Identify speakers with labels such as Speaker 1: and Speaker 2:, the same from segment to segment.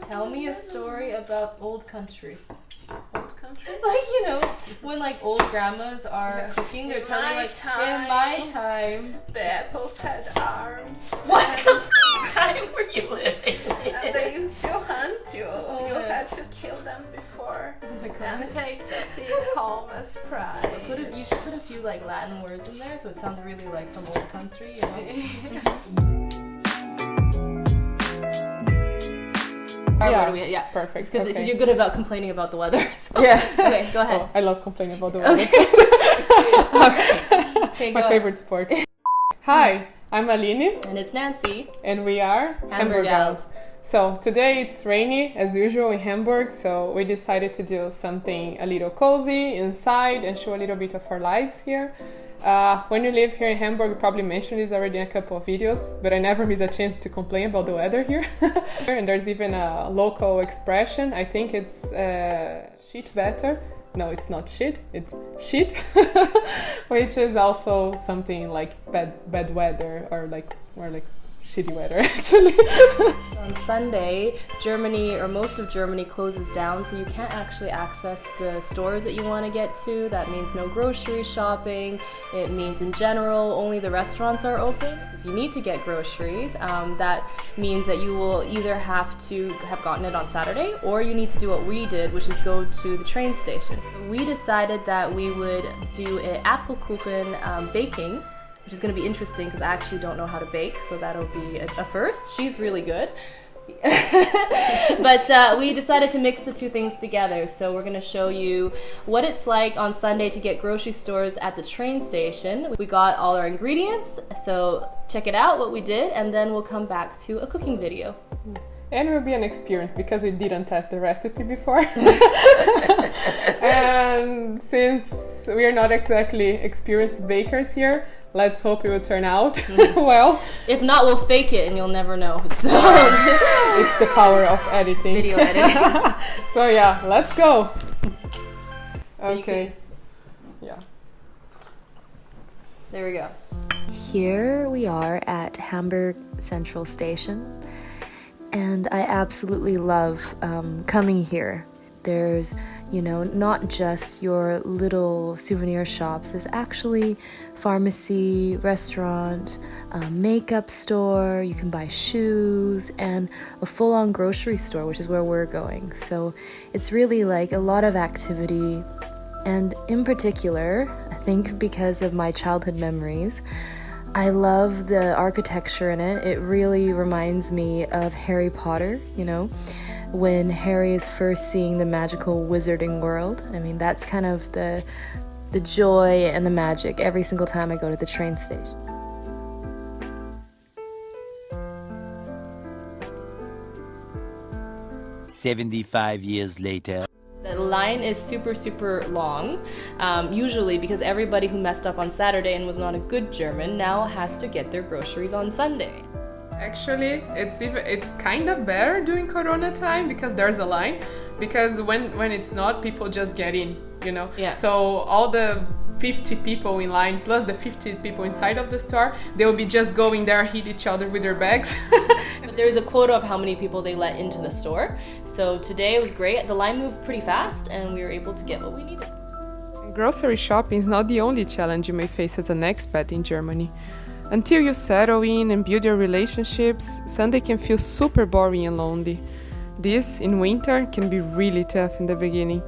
Speaker 1: Tell me a story about old country.
Speaker 2: Old country?
Speaker 1: Like, you know, when like old grandmas are cooking, they're telling like, in my time,
Speaker 2: the apples had arms.
Speaker 1: what the time were you living?
Speaker 2: And they used to hunt you. You had to kill them before and take the seeds home as prize.
Speaker 1: You should put a few like Latin words in there so it sounds really like from old country, you know?
Speaker 3: Yeah, perfect.
Speaker 1: Because you're good about complaining about the weather. So.
Speaker 3: Yeah.
Speaker 1: Okay, go ahead.
Speaker 3: Oh, I love complaining about the weather.
Speaker 1: Okay,
Speaker 3: My favorite sport. Hi, I'm Aline.
Speaker 1: And it's Nancy.
Speaker 3: And we are
Speaker 1: Hamburg Gals.
Speaker 3: So today it's rainy as usual in Hamburg, so we decided to do something a little cozy inside and show a little bit of our lives here. When you live here in Hamburg, you probably mentioned this already in a couple of videos, but I never miss a chance to complain about the weather here. And there's even a local expression, I think it's shit wetter. No, it's not shit, it's shit, which is also something like bad weather or like shitty weather actually.
Speaker 1: On Sunday, Germany or most of Germany closes down, so you can't actually access the stores that you want to get to. That means no grocery shopping. It means in general only the restaurants are open. If you need to get groceries, that means that you will either have to have gotten it on Saturday or you need to do what we did, which is go to the train station. We decided that we would do an Apfelkuchen baking, which is going to be interesting because I actually don't know how to bake, so that'll be a first. She's really good. But we decided to mix the two things together, so we're going to show you what it's like on Sunday to get grocery stores at the train station. We got all our ingredients, so check it out what we did, and then we'll come back to a cooking video.
Speaker 3: And it will be an experience because we didn't test the recipe before. And since we are not exactly experienced bakers here, let's hope it will turn out well.
Speaker 1: If not, we'll fake it and you'll never know. So
Speaker 3: it's the power of editing.
Speaker 1: Video editing.
Speaker 3: So yeah, let's go. Okay. Yeah.
Speaker 1: There we go. Here we are at Hamburg Central Station. And I absolutely love coming here. There's, you know, not just your little souvenir shops. There's actually pharmacy, restaurant, makeup store. You can buy shoes and a full-on grocery store, which is where we're going. So it's really like a lot of activity. And in particular, I think because of my childhood memories, I love the architecture in it. It really reminds me of Harry Potter, you know, when Harry is first seeing the magical wizarding world. I mean, that's kind of the joy and the magic every single time I go to the train station.
Speaker 4: "75 years later."
Speaker 1: The line is super long, usually because everybody who messed up on Saturday and was not a good German now has to get their groceries on Sunday.
Speaker 3: Actually, it's kind of better during Corona time because there's a line. Because when it's not, people just get in, you know.
Speaker 1: Yeah.
Speaker 3: So all the 50 people in line plus the 50 people inside of the store, they will be just going there, hit each other with their bags.
Speaker 1: But there's a quota of how many people they let into the store. So today it was great. The line moved pretty fast and we were able to get what we needed.
Speaker 3: Grocery shopping is not the only challenge you may face as an expat in Germany. Until you settle in and build your relationships, Sunday can feel super boring and lonely. This, in winter, can be really tough in the beginning.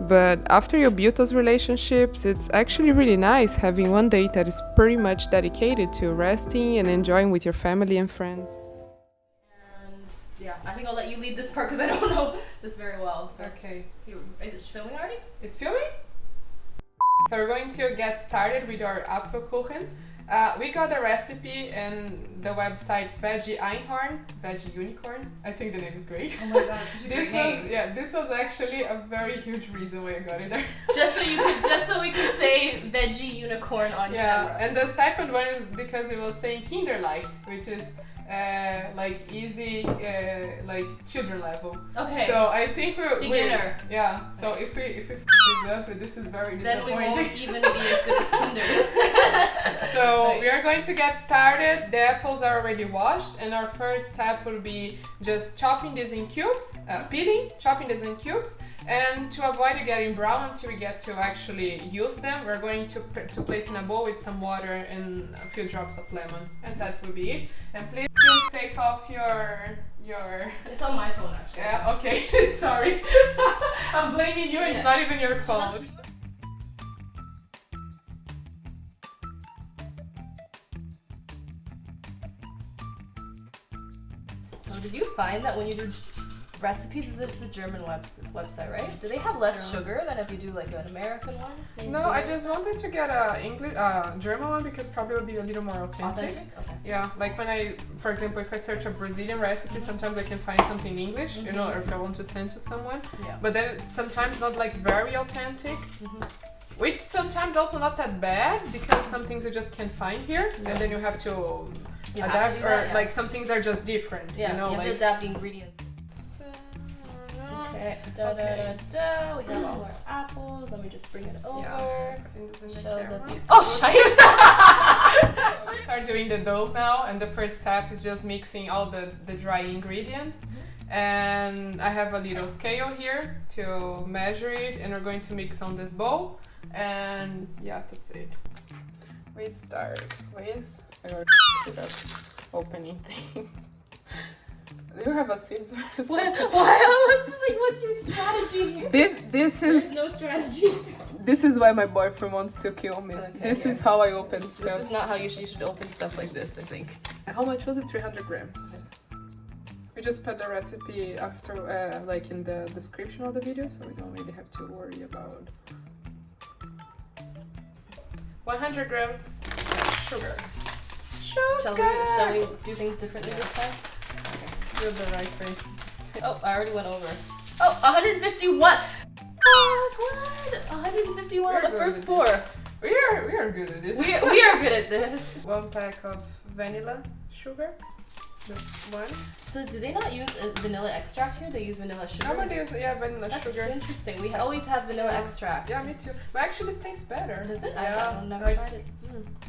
Speaker 3: But after you build those relationships, it's actually really nice having one day that is pretty much dedicated to resting and enjoying with your family and friends.
Speaker 1: And yeah, I think I'll let you lead this part because I don't know this very well. So.
Speaker 3: Okay.
Speaker 1: Is it filming already?
Speaker 3: It's filming? So we're going to get started with our Apfelkuchen. We got a recipe in the website Veggie Einhorn, Veggie Unicorn. I think the name is great.
Speaker 1: Oh my god, such a great name.
Speaker 3: This was actually a very huge reason why I got it there.
Speaker 1: Just so we could say Veggie Unicorn on camera.
Speaker 3: And the second one is because it was saying Kinderleicht, which is like easy, like children level.
Speaker 1: Okay.
Speaker 3: So I think
Speaker 1: beginner.
Speaker 3: Yeah. So if we f this up, this is very disappointing.
Speaker 1: Then we won't even be as good as Kinders.
Speaker 3: So So we are going to get started. The apples are already washed, and our first step will be just chopping this in cubes, peeling, chopping this in cubes, and to avoid it getting brown until we get to actually use them, we're going to place in a bowl with some water and a few drops of lemon, and that will be it. And please do take off your...
Speaker 1: It's on my phone actually.
Speaker 3: Yeah, okay, sorry. I'm blaming you, it's not even your fault.
Speaker 1: So did you find that when you do recipes, is this a German website, right? Do they have less sugar than if you do like an American one? Maybe
Speaker 3: No, I just wanted to get a German one because probably would be a little more authentic.
Speaker 1: Okay.
Speaker 3: Yeah, like when for example, if I search a Brazilian recipe, sometimes I can find something in English, you know, or if I want to send to someone.
Speaker 1: Yeah.
Speaker 3: But then it's sometimes not like very authentic, which sometimes also not that bad because some things you just can't find here, and then you have to adapt, like some things are just different.
Speaker 1: Yeah,
Speaker 3: you know,
Speaker 1: you have
Speaker 3: like,
Speaker 1: to adapt the ingredients. Okay, we got all our apples. Let me just bring it over.
Speaker 3: Yeah.
Speaker 1: Show the oh, scheiße!
Speaker 3: We start doing the dough now, and the first step is just mixing all the dry ingredients. And I have a little scale here to measure it, and we're going to mix on this bowl. And yeah, that's it. We start with opening things. Do you have a scissors?
Speaker 1: Why? I was just like, what's your strategy?
Speaker 3: This
Speaker 1: There's
Speaker 3: is
Speaker 1: no strategy.
Speaker 3: this is why my boyfriend wants to kill me.
Speaker 1: Okay,
Speaker 3: this is how I open stuff.
Speaker 1: This is not how you should open stuff like this, I think.
Speaker 3: How much was it? 300 grams. We just put the recipe after, like in the description of the video, so we don't really have to worry about. 100 grams sugar.
Speaker 1: Shall we do things differently this time?
Speaker 3: Do it the right way.
Speaker 1: Oh, I already went over. Oh, 151! Oh, good! 151 on the first pour.
Speaker 3: We are good at this.
Speaker 1: We are good at this.
Speaker 3: 1 pack of vanilla sugar. Just one.
Speaker 1: So do they not use vanilla extract here? They use vanilla sugar?
Speaker 3: Nowadays, yeah, vanilla
Speaker 1: That's
Speaker 3: sugar.
Speaker 1: interesting. We always have vanilla extract.
Speaker 3: Yeah, me too. But actually, this tastes better.
Speaker 1: Does it?
Speaker 3: Yeah,
Speaker 1: I've never
Speaker 3: like,
Speaker 1: tried it.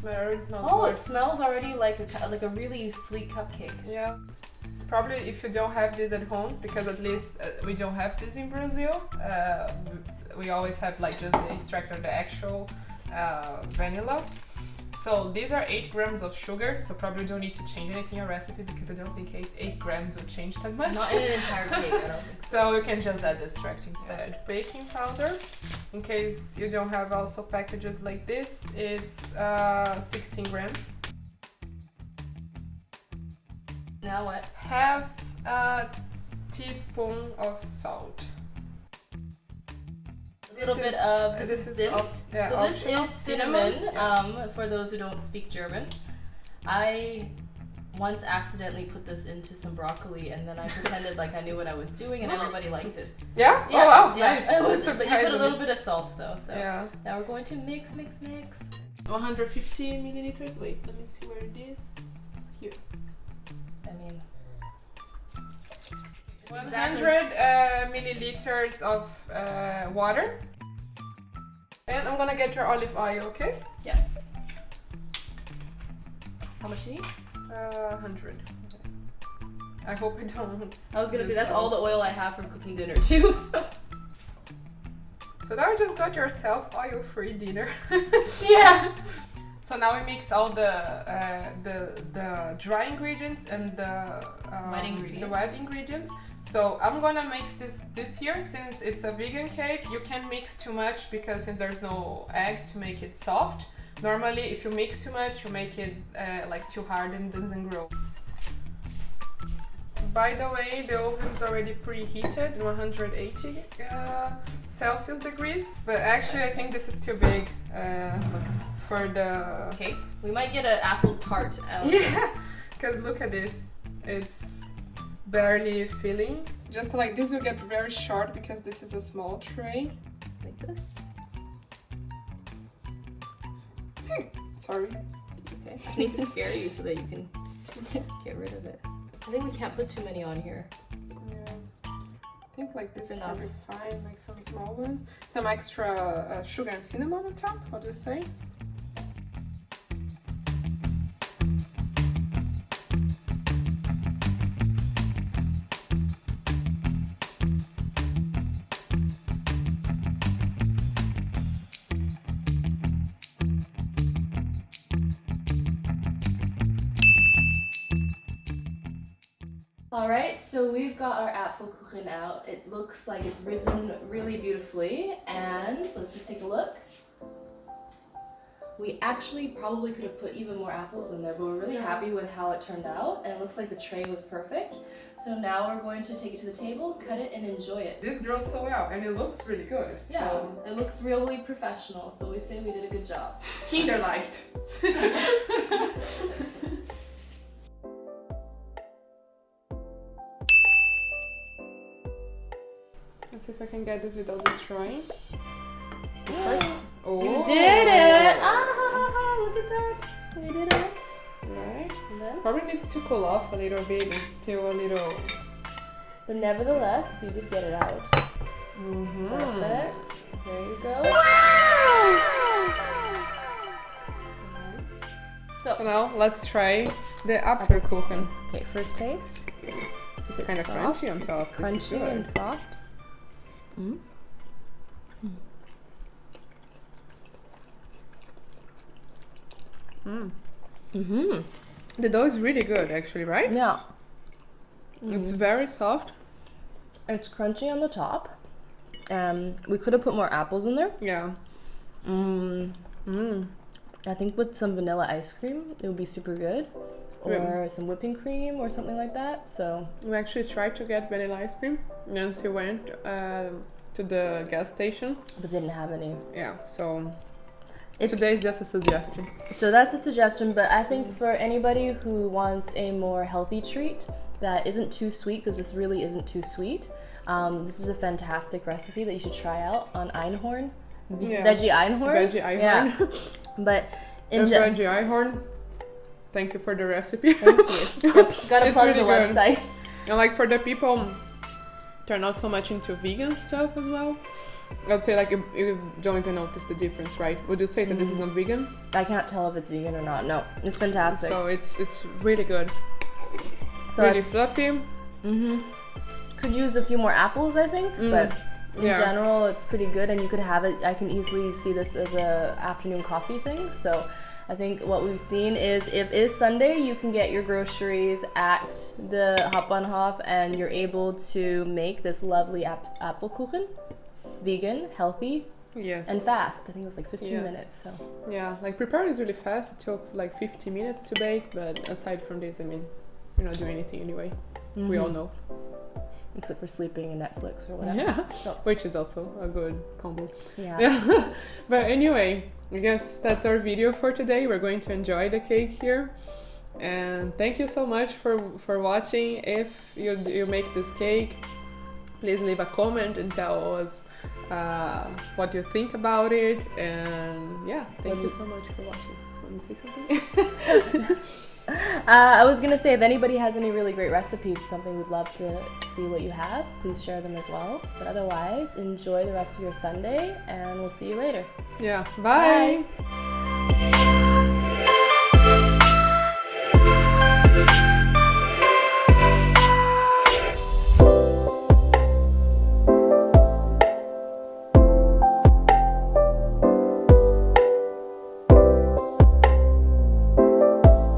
Speaker 3: It already smells
Speaker 1: Oh,
Speaker 3: good.
Speaker 1: it smells already like a really sweet cupcake.
Speaker 3: Yeah. Probably if you don't have this at home, because at least we don't have this in Brazil. We always have like just the extract or the actual vanilla. So these are 8 grams of sugar, so probably don't need to change anything in your recipe because I don't think 8 grams will change that much.
Speaker 1: Not in an entire cake, I don't think so.
Speaker 3: So you can just add the extract instead. Baking powder, in case you don't have also packages like this, it's 16 grams.
Speaker 1: Now what?
Speaker 3: Half a teaspoon of salt.
Speaker 1: A little bit of
Speaker 3: this is
Speaker 1: mint.
Speaker 3: yeah,
Speaker 1: So this is cinnamon. For those who don't speak German, I once accidentally put this into some broccoli, and then I pretended like I knew what I was doing, and everybody liked it.
Speaker 3: Yeah?
Speaker 1: Yeah,
Speaker 3: Oh wow,
Speaker 1: yeah.
Speaker 3: nice.
Speaker 1: It was, but you put a
Speaker 3: Surprising.
Speaker 1: little bit of salt though. So
Speaker 3: Yeah.
Speaker 1: now we're going to mix.
Speaker 3: 150 milliliters. Wait, let me see where it is. Here.
Speaker 1: I mean,
Speaker 3: 100 milliliters of water. And I'm gonna get your olive oil, okay?
Speaker 1: yeah. How much do you need?
Speaker 3: 100. I hope I don't.
Speaker 1: I was gonna say
Speaker 3: use
Speaker 1: that's all the oil I have for cooking dinner too.
Speaker 3: So now you just got yourself oil-free dinner.
Speaker 1: Yeah.
Speaker 3: So now we mix all the dry ingredients and the wet ingredients. So I'm gonna mix this here. Since it's a vegan cake, you can't mix too much because since there's no egg to make it soft. Normally, if you mix too much, you make it like too hard and it doesn't grow. By the way, the oven's already preheated, 180 Celsius degrees. But actually, I think this is too big for the
Speaker 1: Cake. We might get an apple tart out.
Speaker 3: Yeah, because look at this. It's barely filling. Just like this will get very short because this is a small tray.
Speaker 1: Like this.
Speaker 3: Sorry.
Speaker 1: Okay. I need to scare you so that you can get rid of it. I think we can't put too many on here.
Speaker 3: Yeah. I think like this is
Speaker 1: enough.
Speaker 3: probably fine, like some small ones. Some extra sugar and cinnamon on top, what do you say?
Speaker 1: All right, so we've got our Apfelkuchen out. It looks like it's risen really beautifully, and let's just take a look. We actually probably could have put even more apples in there, but we're really happy with how it turned out, and it looks like the tray was perfect. So now we're going to take it to the table, cut it, and enjoy it.
Speaker 3: This grows so well, and it looks really good.
Speaker 1: Yeah,
Speaker 3: So.
Speaker 1: it looks really professional, so we say we did a good job.
Speaker 3: Kinderleicht. Let's see if I can get this without destroying. First. Oh.
Speaker 1: You did it! Ah, look at that. We did it.
Speaker 3: Right.
Speaker 1: And then,
Speaker 3: Probably needs to cool off a little bit. It's still a little.
Speaker 1: but nevertheless, you did get it out.
Speaker 3: Mm-hmm.
Speaker 1: Perfect. There you go.
Speaker 3: So now let's try the Apfelkuchen.
Speaker 1: Okay, first taste. It's a bit
Speaker 3: Kind of
Speaker 1: soft.
Speaker 3: crunchy on top.
Speaker 1: It's
Speaker 3: This is
Speaker 1: crunchy
Speaker 3: good.
Speaker 1: and soft. Mm. Mm-hmm.
Speaker 3: The dough is really good, actually, right?
Speaker 1: Yeah.
Speaker 3: It's very soft.
Speaker 1: It's crunchy on the top. We could have put more apples in there.
Speaker 3: Yeah.
Speaker 1: I think with some vanilla ice cream, it would be super good. Or some whipping cream or something like that. So
Speaker 3: We actually tried to get vanilla ice cream. Nancy went to the gas station.
Speaker 1: but they didn't have any.
Speaker 3: Yeah, so
Speaker 1: It's,
Speaker 3: today is just a suggestion.
Speaker 1: So that's a suggestion, but I think for anybody who wants a more healthy treat that isn't too sweet, because this really isn't too sweet, this is a fantastic recipe that you should try out on Einhorn.
Speaker 3: Yeah.
Speaker 1: Veggie Einhorn.
Speaker 3: Veggie Einhorn.
Speaker 1: Yeah. But in
Speaker 3: And
Speaker 1: general,
Speaker 3: Veggie Einhorn, thank you for the recipe.
Speaker 1: thank you. Yep, gotta
Speaker 3: It's
Speaker 1: plug
Speaker 3: really
Speaker 1: the
Speaker 3: good.
Speaker 1: website.
Speaker 3: And like for the people that are not so much into vegan stuff as well, I'd say like you don't even notice the difference, right? Would you say that this is not vegan?
Speaker 1: I can't tell if it's vegan or not. No, it's fantastic.
Speaker 3: So it's really good.
Speaker 1: So
Speaker 3: Really fluffy.
Speaker 1: could use a few more apples, I think, but in
Speaker 3: Yeah.
Speaker 1: general, it's pretty good, and you could have it. I can easily see this as a afternoon coffee thing. So I think what we've seen is if it's Sunday, you can get your groceries at the Hauptbahnhof, and you're able to make this lovely Apfelkuchen, vegan, healthy,
Speaker 3: Yes.
Speaker 1: and fast. I think it was like 15
Speaker 3: Yes.
Speaker 1: minutes. So
Speaker 3: Yeah, like preparing is really fast. It took like 50 minutes to bake, but aside from this, I mean, you're not doing anything anyway. We all know.
Speaker 1: except for sleeping and Netflix or whatever.
Speaker 3: Yeah,
Speaker 1: So,
Speaker 3: which is also a good combo.
Speaker 1: yeah.
Speaker 3: Yeah. But anyway, I guess that's our video for today. We're going to enjoy the cake here. And thank you so much for watching. If you make this cake, please leave a comment and tell us what you think about it. And yeah, thank you so much for watching. Want to say something?
Speaker 1: I was gonna say if anybody has any really great recipes, something we'd love to see what you have, please share them as well. But otherwise, enjoy the rest of your Sunday, and we'll see you later.
Speaker 3: Yeah, bye.
Speaker 1: Bye.